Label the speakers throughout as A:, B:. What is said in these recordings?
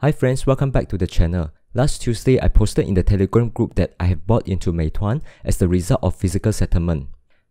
A: Hi friends, welcome back to the channel. Last Tuesday, I posted in the Telegram group that I have bought into Meituan as the result of physical settlement.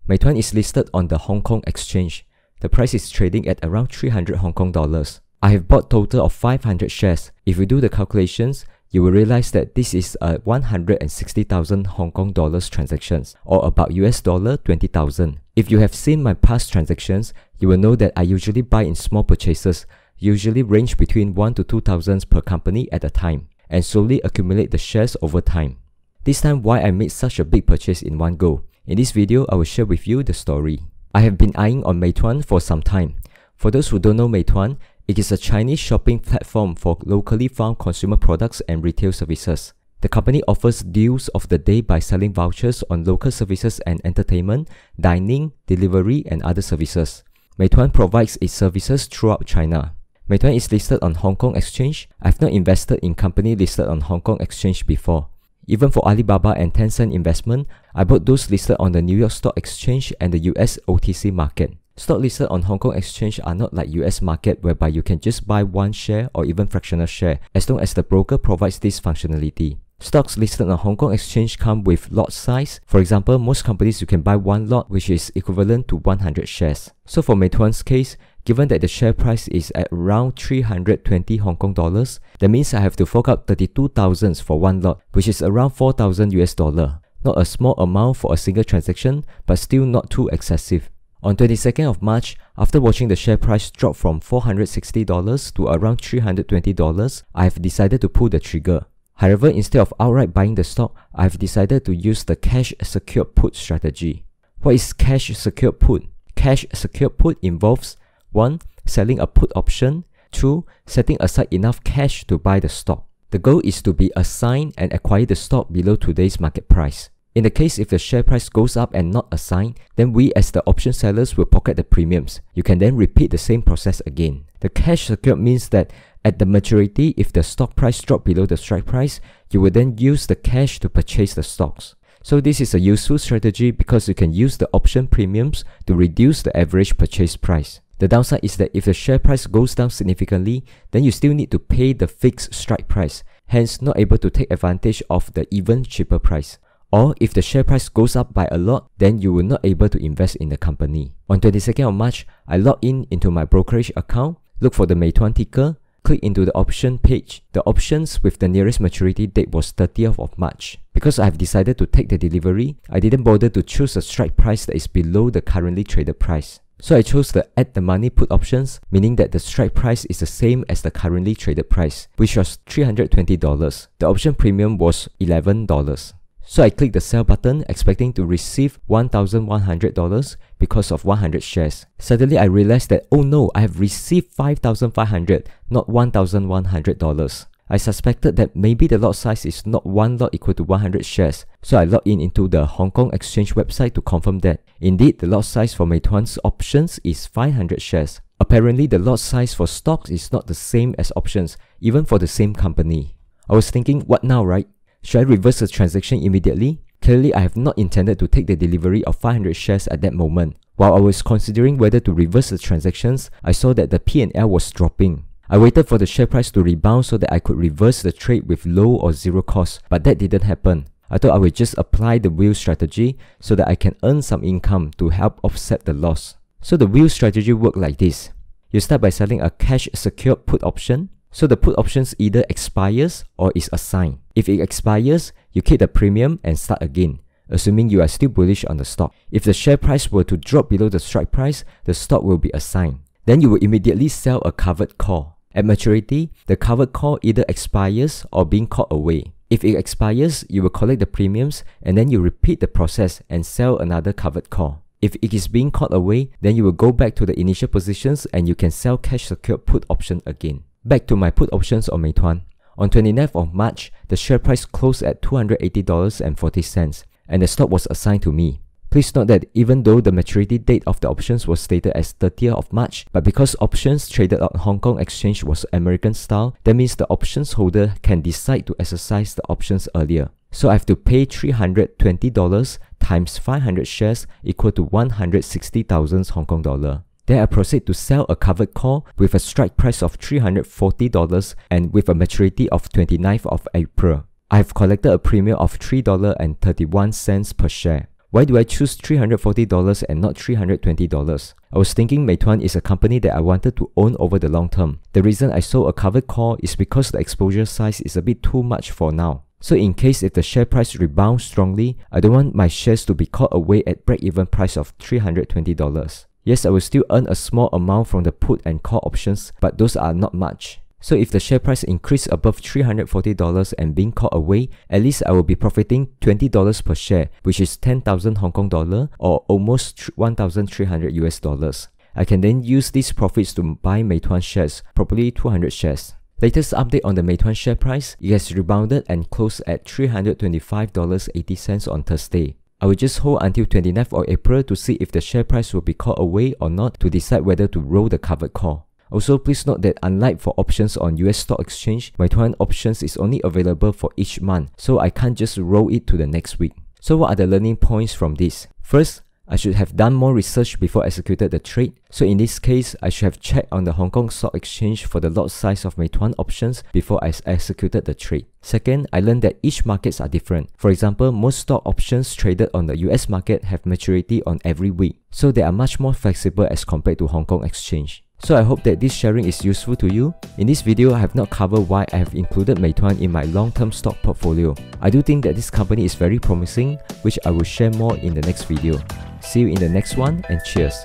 A: Meituan is listed on the Hong Kong exchange. The price is trading at around 300 Hong Kong dollars. I have bought total of 500 shares. If you do the calculations, you will realize that this is a 160,000 Hong Kong dollars transactions, or about US dollar 20,000. If you have seen my past transactions, you will know that I usually buy in small purchases, usually range between 1 to 2,000 per company at a time, and slowly accumulate the shares over time. This time, why I made such a big purchase in one go. In this video, I will share with you the story. I have been eyeing on Meituan for some time. For those who don't know Meituan, it is a Chinese shopping platform for locally found consumer products and retail services. The company offers deals of the day by selling vouchers on local services and entertainment, dining, delivery, and other services. Meituan provides its services throughout China. Meituan is listed on Hong Kong Exchange. I have not invested in company listed on Hong Kong Exchange before. Even for Alibaba and Tencent investment, I bought those listed on the New York Stock Exchange and the US OTC market. Stock listed on Hong Kong Exchange are not like US market whereby you can just buy one share or even fractional share as long as the broker provides this functionality. Stocks listed on Hong Kong Exchange come with lot size. For example, most companies you can buy one lot which is equivalent to 100 shares. So for Meituan's case, given that the share price is at around 320 Hong Kong dollars, that means I have to fork out 32,000 for one lot, which is around 4,000 US dollar. Not a small amount for a single transaction, but still not too excessive. On 22nd of March, after watching the share price drop from $460 to around $320, I have decided to pull the trigger. However, instead of outright buying the stock, I have decided to use the cash secured put strategy. What is cash secured put? Cash secured put involves 1. Selling a put option. 2. Setting aside enough cash to buy the stock. The goal is to be assigned and acquire the stock below today's market price. In the case if the share price goes up and not assigned, then we as the option sellers will pocket the premiums. You can then repeat the same process again. The cash secured means that at the maturity, if the stock price drops below the strike price, you will then use the cash to purchase the stocks. So this is a useful strategy because you can use the option premiums to reduce the average purchase price. The downside is that if the share price goes down significantly, then you still need to pay the fixed strike price, hence not able to take advantage of the even cheaper price. Or if the share price goes up by a lot, then you will not able to invest in the company. On 22nd of March, I logged into my brokerage account, look for the Meituan ticker, click into the option page. The options with the nearest maturity date was 30th of March. Because I have decided to take the delivery, I didn't bother to choose a strike price that is below the currently traded price. So I chose the at the money put options, meaning that the strike price is the same as the currently traded price, which was $320. The option premium was $11. So I clicked the sell button expecting to receive $1,100 because of 100 shares. Suddenly I realized that, oh no, I have received $5,500, not $1,100. I suspected that maybe the lot size is not one lot equal to 100 shares. So I logged into the Hong Kong Exchange website to confirm that. Indeed, the lot size for Meituan's options is 500 shares. Apparently, the lot size for stocks is not the same as options, even for the same company. I was thinking, what now, right? Should I reverse the transaction immediately? Clearly, I have not intended to take the delivery of 500 shares at that moment. While I was considering whether to reverse the transactions, I saw that the P&L was dropping. I waited for the share price to rebound so that I could reverse the trade with low or zero cost, but that didn't happen. I thought I would just apply the wheel strategy so that I can earn some income to help offset the loss. So the wheel strategy worked like this. You start by selling a cash secured put option. So the put options either expires or is assigned. If it expires, you keep the premium and start again, assuming you are still bullish on the stock. If the share price were to drop below the strike price, the stock will be assigned. Then you will immediately sell a covered call. At maturity, the covered call either expires or being called away. If it expires, you will collect the premiums and then you repeat the process and sell another covered call. If it is being called away, then you will go back to the initial positions and you can sell cash secured put option again. Back to my put options on Meituan. On 29th of March, the share price closed at $280.40 and the stock was assigned to me. Please note that even though the maturity date of the options was stated as 30th of March, but because options traded on Hong Kong Exchange was American style, that means the options holder can decide to exercise the options earlier. So I have to pay $320 times 500 shares equal to 160,000 Hong Kong dollar. Then I proceed to sell a covered call with a strike price of $340 and with a maturity of 29th of April. I have collected a premium of $3.31 per share. Why do I choose $340 and not $320? I was thinking Meituan is a company that I wanted to own over the long term. The reason I sold a covered call is because the exposure size is a bit too much for now. So in case if the share price rebounds strongly, I don't want my shares to be caught away at break-even price of $320. Yes, I will still earn a small amount from the put and call options, but those are not much. So if the share price increase above $340 and being caught away, at least I will be profiting $20 per share, which is 10,000 Hong Kong dollar or almost 1,300 US dollars. I can then use these profits to buy Meituan shares, probably 200 shares. Latest update on the Meituan share price, it has rebounded and closed at $325.80 on Thursday. I will just hold until 29th of April to see if the share price will be caught away or not to decide whether to roll the covered call. Also, please note that unlike for options on US Stock Exchange, Meituan options is only available for each month, so I can't just roll it to the next week. So what are the learning points from this? First, I should have done more research before executed the trade. So in this case, I should have checked on the Hong Kong Stock Exchange for the lot size of Meituan options before I executed the trade. Second, I learned that each markets are different. For example, most stock options traded on the US market have maturity on every week, so they are much more flexible as compared to Hong Kong Exchange. So I hope that this sharing is useful to you. In this video, I have not covered why I have included Meituan in my long-term stock portfolio. I do think that this company is very promising, which I will share more in the next video. See you in the next one and cheers!